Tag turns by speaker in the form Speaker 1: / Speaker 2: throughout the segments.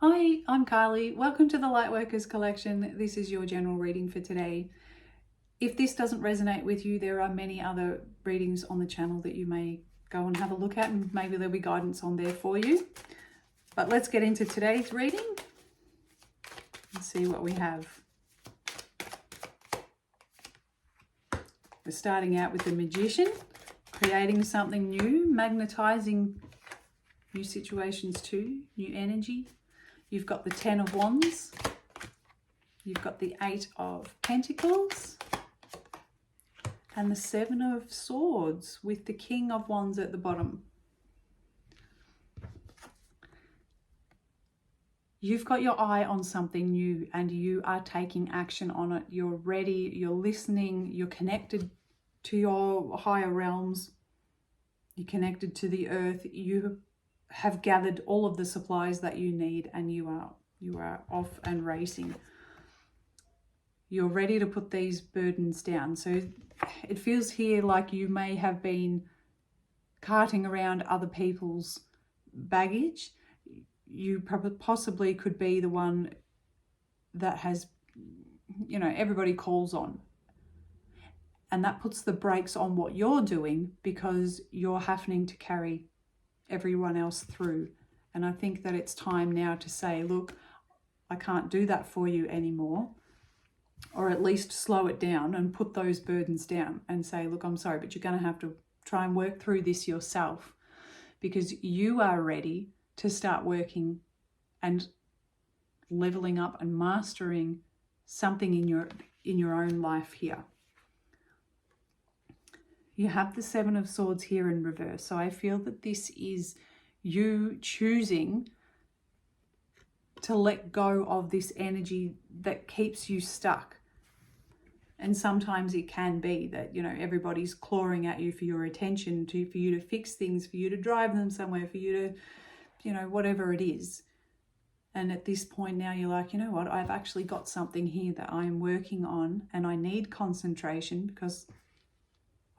Speaker 1: Hi, I'm Carly. Welcome to the Lightworkers collection. This is your general reading for today. If this doesn't resonate with you, there are many other readings on the channel that you may go and have a look at, and maybe there'll be guidance on there for you. But let's get into today's reading and see what we have. We're starting out with the Magician, creating something new, magnetizing new situations too, new energy. You've got the 10 of Wands. You've got the 8 of Pentacles. And the 7 of Swords with the King of Wands at the bottom. You've got your eye on something new and you are taking action on it. You're ready, you're listening, you're connected to your higher realms. You're connected to the earth. You have gathered all of the supplies that you need and you are off and racing. You're ready to put these burdens down. So it feels here like you may have been carting around other people's baggage. You possibly could be the one that has, everybody calls on. And that puts the brakes on what you're doing because you're having to carry everyone else through. And I think that it's time now to say, look, I can't do that for you anymore. Or at least slow it down and put those burdens down and say, look, I'm sorry, but you're going to have to try and work through this yourself because you are ready to start working and leveling up and mastering something in your own life here. You have the 7 of Swords here in reverse. So I feel that this is you choosing to let go of this energy that keeps you stuck. And sometimes it can be that, everybody's clawing at you for your attention, for you to fix things, for you to drive them somewhere, for you to, whatever it is. And at this point now you're like, you know what, I've actually got something here that I'm working on and I need concentration because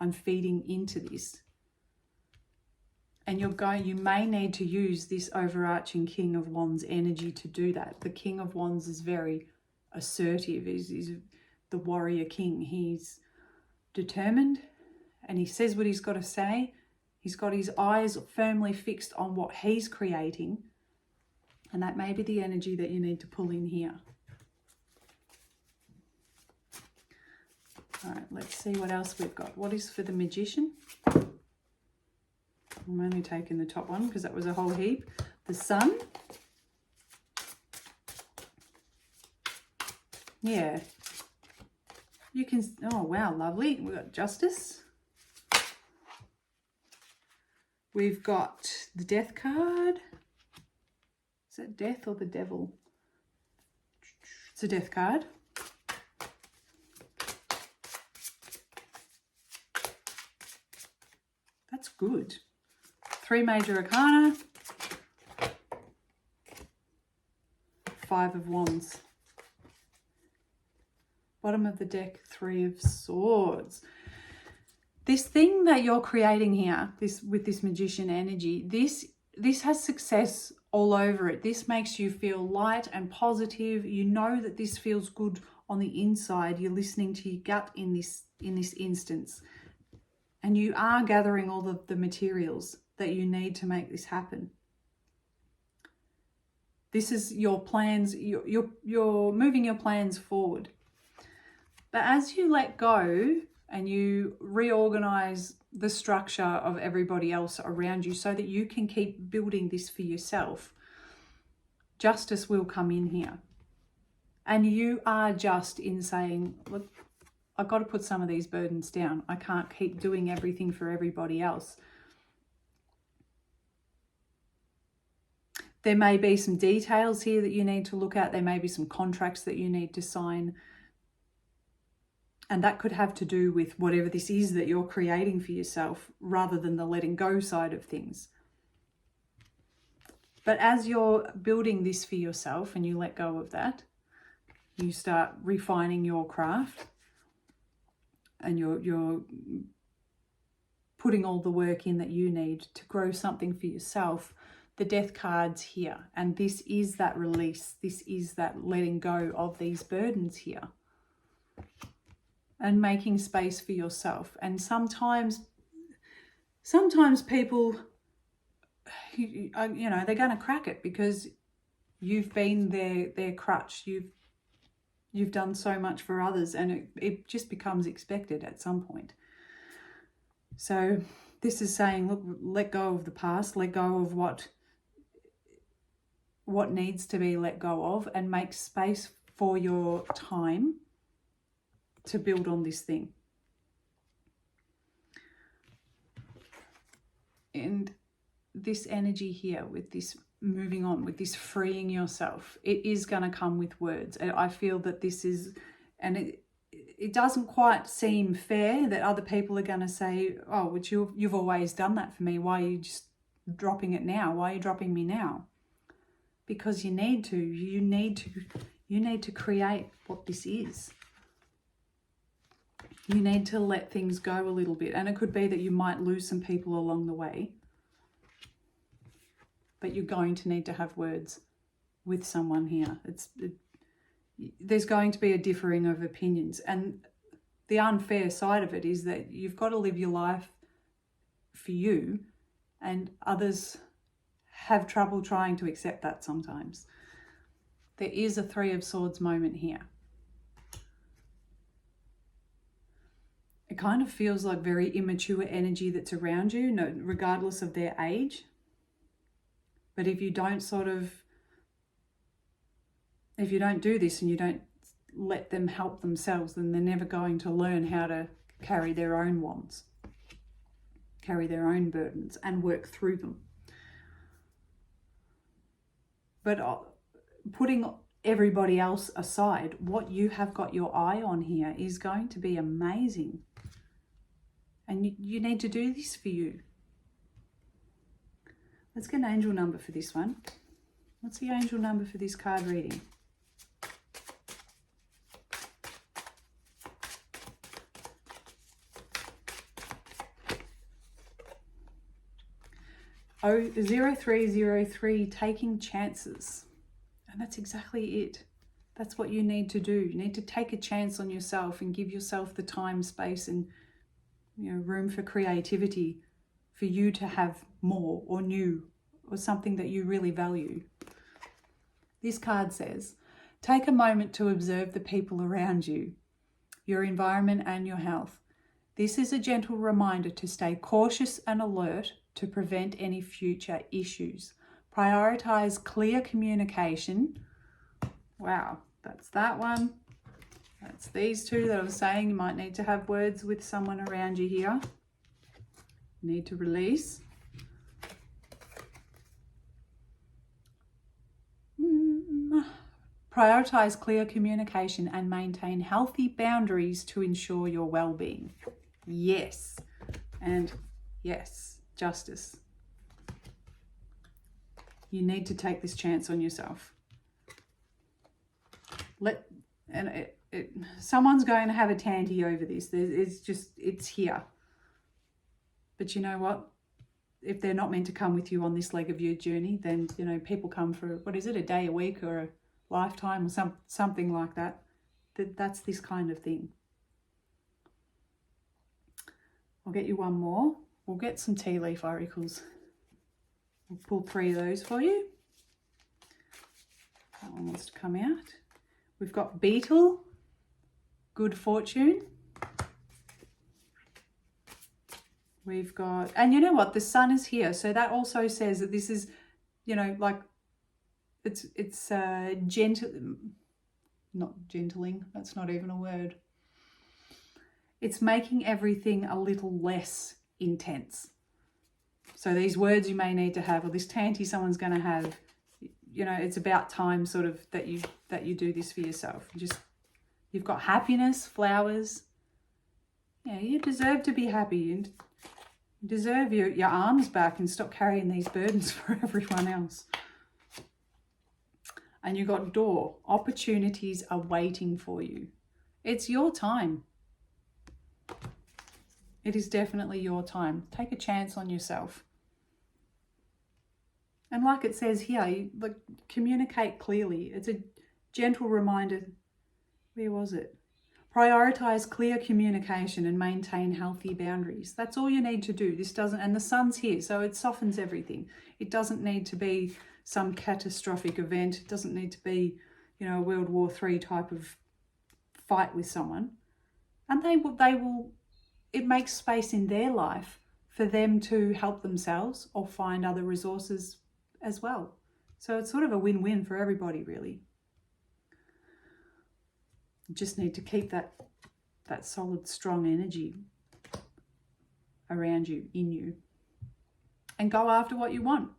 Speaker 1: I'm feeding into this. And you may need to use this overarching King of Wands energy to do that. The King of Wands is very assertive. He's the warrior king. He's determined and he says what he's got to say. He's got his eyes firmly fixed on what he's creating. And that may be the energy that you need to pull in here. All right, let's see what else we've got. What is for the Magician? I'm only taking the top one because that was a whole heap. The Sun. Yeah. You can, oh wow, lovely. We've got Justice. We've got the Death card. Is that Death or the Devil? It's a Death card. That's good. 3 major arcana. 5 of Wands. Bottom of the deck, 3 of Swords. This thing that you're creating here, with this Magician energy, this has success all over it. This makes you feel light and positive. You know that this feels good on the inside. You're listening to your gut in this instance. And you are gathering all of the materials that you need to make this happen. This is your plans. You're moving your plans forward. But as you let go and you reorganize the structure of everybody else around you so that you can keep building this for yourself, justice will come in here. And you are just in saying, look, I've got to put some of these burdens down. I can't keep doing everything for everybody else. There may be some details here that you need to look at. There may be some contracts that you need to sign. And that could have to do with whatever this is that you're creating for yourself rather than the letting go side of things. But as you're building this for yourself and you let go of that, you start refining your craft. And you're putting all the work in that you need to grow something for yourself, the Death card's here, and this is that release. This is that letting go of these burdens here and making space for yourself. And sometimes people, you know, they're going to crack it because you've been their crutch. You've done so much for others, and it just becomes expected at some point. So this is saying, look, let go of the past, let go of what needs to be let go of, and make space for your time to build on this thing. And this energy here with this moving on, with this freeing yourself, it is going to come with words. And I feel that this is, and it doesn't quite seem fair that other people are going to say, oh, which you've always done that for me. Why are you just dropping it now? Why are you dropping me now? Because you need to. You need to create what this is. You need to let things go a little bit. And it could be that you might lose some people along the way. But you're going to need to have words with someone here. There's going to be a differing of opinions. And the unfair side of it is that you've got to live your life for you, and others have trouble trying to accept that sometimes. There is a Three of Swords moment here. It kind of feels like very immature energy that's around you, regardless of their age. But if you don't do this and you don't let them help themselves, then they're never going to learn how to carry their own wands, carry their own burdens, and work through them. But putting everybody else aside, what you have got your eye on here is going to be amazing. And you need to do this for you. Let's get an angel number for this one. What's the angel number for this card reading? Oh, 0303, taking chances. And that's exactly it. That's what you need to do. You need to take a chance on yourself and give yourself the time, space, and room for creativity for you to have more or new or something that you really value. This card says, take a moment to observe the people around you, your environment and your health. This is a gentle reminder to stay cautious and alert to prevent any future issues. Prioritize clear communication. Wow, that's that one. That's these two that I was saying. You might need to have words with someone around you here. Need to release. Prioritize clear communication and maintain healthy boundaries to ensure your well-being. Yes. And yes, justice. You need to take this chance on yourself. Someone's going to have a tanty over this. It's here. But you know what? If they're not meant to come with you on this leg of your journey, then, people come for, what is it, a day, a week, or a lifetime, or something like that. That's this kind of thing. I'll get you one more. We'll get some tea leaf oracles. We'll pull 3 of those for you. That one wants to come out. We've got beetle, good fortune. We've got, and you know what? The sun is here. So that also says that this is, it's gentle, not gentling. That's not even a word. It's making everything a little less intense. So these words you may need to have, or this tanty someone's going to have, it's about time sort of that you do this for yourself. You've got happiness, flowers. Yeah, you deserve to be happy and deserve your arms back and stop carrying these burdens for everyone else. And you've got door. Opportunities are waiting for you. It's your time. It is definitely your time. Take a chance on yourself. And like it says here, like, communicate clearly. It's a gentle reminder. Where was it? Prioritize clear communication and maintain healthy boundaries. That's all you need to do. This doesn't, and the sun's here, so it softens everything. It doesn't need to be some catastrophic event. It doesn't need to be, you know, a World War III type of fight with someone. And they will, it makes space in their life for them to help themselves or find other resources as well. So it's sort of a win-win for everybody, really. You just need to keep that solid, strong energy around you, in you, and go after what you want.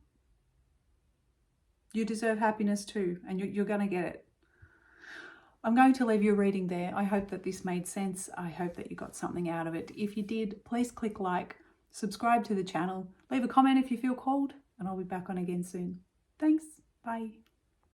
Speaker 1: You deserve happiness too, and you're going to get it. I'm going to leave your reading there. I hope that this made sense. I hope that you got something out of it. If you did, please click like, subscribe to the channel, leave a comment if you feel called, and I'll be back on again soon. Thanks. Bye.